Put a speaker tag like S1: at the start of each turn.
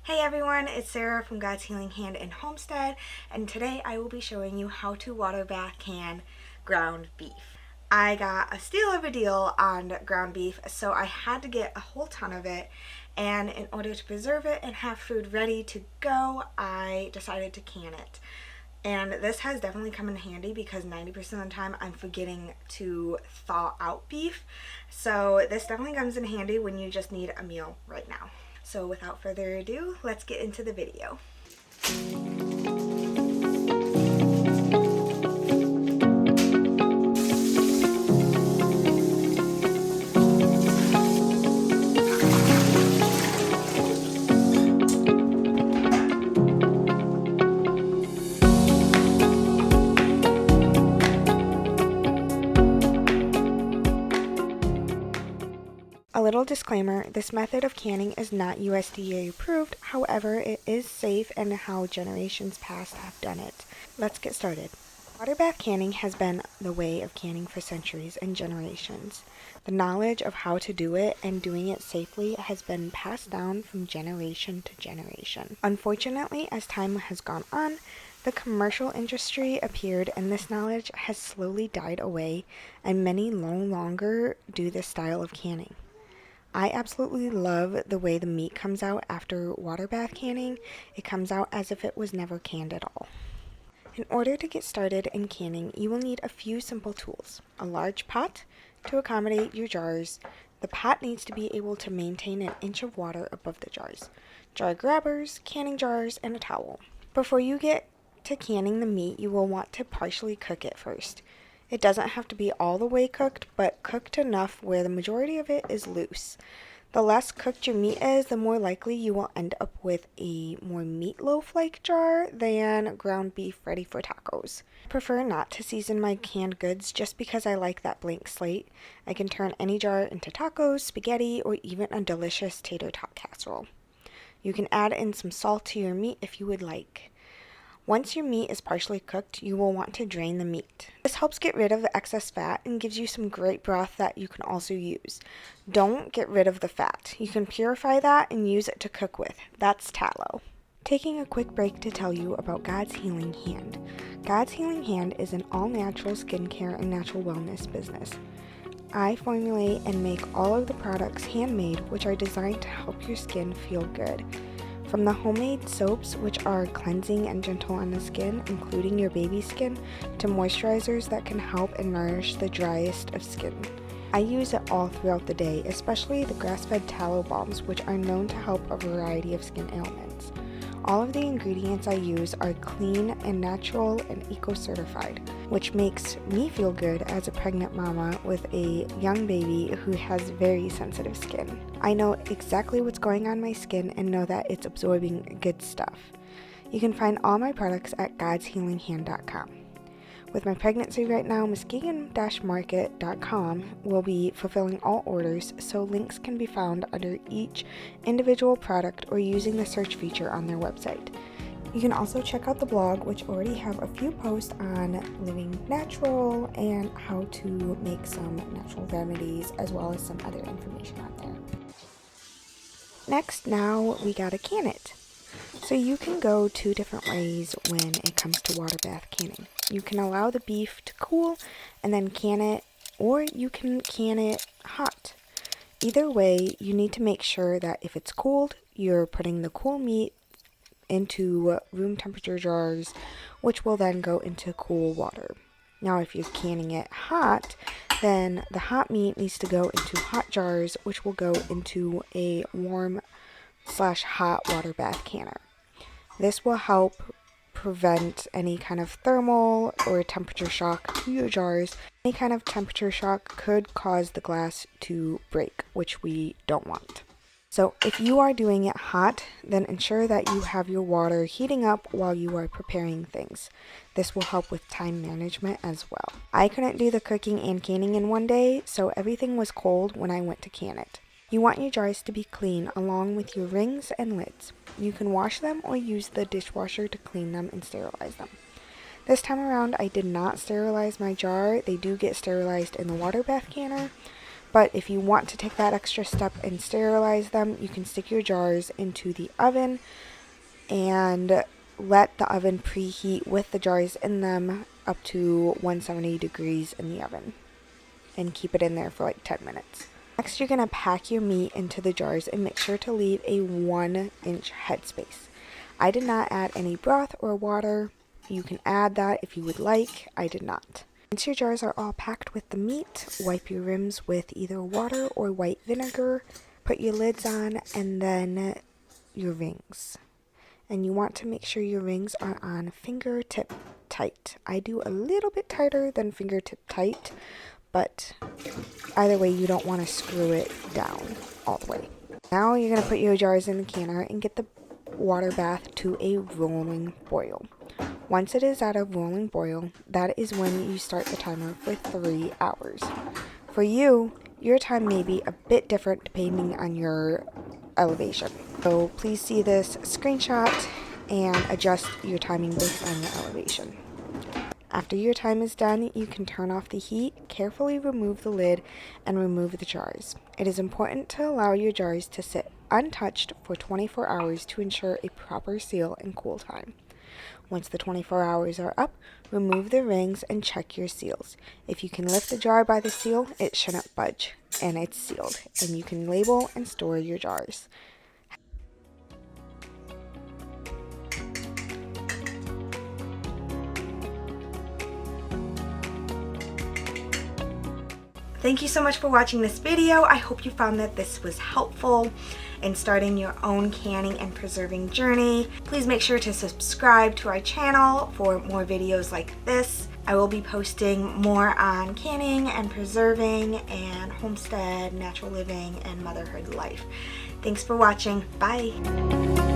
S1: Hey everyone, it's Sarah from God's Healing Hand and Homestead, and today I will be showing you how to water bath can ground beef. I got a steal of a deal on ground beef, so I had to get a whole ton of it, and in order to preserve it and have food ready to go, I decided to can it. And this has definitely come in handy because 90% of the time I'm forgetting to thaw out beef. So this definitely comes in handy when you just need a meal right now. So without further ado, let's get into the video. A little disclaimer, this method of canning is not USDA approved, however it is safe and how generations past have done it. Let's get started. Water bath canning has been the way of canning for centuries and generations. The knowledge of how to do it and doing it safely has been passed down from generation to generation. Unfortunately, as time has gone on, the commercial industry appeared and this knowledge has slowly died away, and many no longer do this style of canning. I absolutely love the way the meat comes out after water bath canning. It comes out as if it was never canned at all. In order to get started in canning, you will need a few simple tools. A large pot to accommodate your jars. The pot needs to be able to maintain an inch of water above the jars. Jar grabbers, canning jars, and a towel. Before you get to canning the meat, you will want to partially cook it first. It doesn't have to be all the way cooked, but cooked enough where the majority of it is loose. The less cooked your meat is, the more likely you will end up with a more meatloaf-like jar than ground beef ready for tacos. I prefer not to season my canned goods just because I like that blank slate. I can turn any jar into tacos, spaghetti, or even a delicious tater tot casserole. You can add in some salt to your meat if you would like. Once your meat is partially cooked, you will want to drain the meat. This helps get rid of the excess fat and gives you some great broth that you can also use. Don't get rid of the fat. You can purify that and use it to cook with. That's tallow. Taking a quick break to tell you about God's Healing Hand. God's Healing Hand is an all-natural skincare and natural wellness business. I formulate and make all of the products handmade, which are designed to help your skin feel good. From the homemade soaps, which are cleansing and gentle on the skin, including your baby's skin, to moisturizers that can help and nourish the driest of skin. I use it all throughout the day, especially the grass-fed tallow balms, which are known to help a variety of skin ailments. All of the ingredients I use are clean and natural and eco-certified, which makes me feel good as a pregnant mama with a young baby who has very sensitive skin. I know exactly what's going on in my skin and know that it's absorbing good stuff. You can find all my products at godshealinghand.com. With my pregnancy right now, Muskegon-market.com will be fulfilling all orders, so links can be found under each individual product or using the search feature on their website. You can also check out the blog, which already have a few posts on living natural and how to make some natural remedies, as well as some other information on there. Next, now we gotta can it. So you can go two different ways when it comes to water bath canning. You can allow the beef to cool and then can it, or you can can it hot. Either way, you need to make sure that if it's cooled, you're putting the cool meat into room temperature jars, which will then go into cool water. Now, if you're canning it hot, then the hot meat needs to go into hot jars, which will go into a warm/hot water bath canner. This will help prevent any kind of thermal or temperature shock to your jars. Any kind of temperature shock could cause the glass to break, which we don't want. So if you are doing it hot, then ensure that you have your water heating up while you are preparing things. This will help with time management as well. I couldn't do the cooking and canning in one day, so everything was cold when I went to can it. You want your jars to be clean along with your rings and lids. You can wash them or use the dishwasher to clean them and sterilize them. This time around I did not sterilize my jar. They do get sterilized in the water bath canner, But if you want to take that extra step and sterilize them, you can stick your jars into the oven and let the oven preheat with the jars in them up to 170 degrees in the oven and keep it in there for like 10 minutes. Next, you're going to pack your meat into the jars and make sure to leave a 1-inch headspace. I did not add any broth or water. You can add that if you would like. I did not. Once your jars are all packed with the meat, wipe your rims with either water or white vinegar. Put your lids on and then your rings. And you want to make sure your rings are on fingertip tight. I do a little bit tighter than fingertip tight, but either way, you don't want to screw it down all the way. Now you're going to put your jars in the canner and get the water bath to a rolling boil. Once it is at a rolling boil, that is when you start the timer for 3 hours. For you, your time may be a bit different depending on your elevation. So please see this screenshot and adjust your timing based on your elevation. After your time is done, you can turn off the heat, carefully remove the lid, and remove the jars. It is important to allow your jars to sit untouched for 24 hours to ensure a proper seal and cool time. Once the 24 hours are up, remove the rings and check your seals. If you can lift the jar by the seal, it shouldn't budge, and it's sealed, and you can label and store your jars. Thank you so much for watching this video. I hope you found that this was helpful in starting your own canning and preserving journey. Please make sure to subscribe to our channel for more videos like this. I will be posting more on canning and preserving and homestead, natural living, and motherhood life. Thanks for watching. Bye.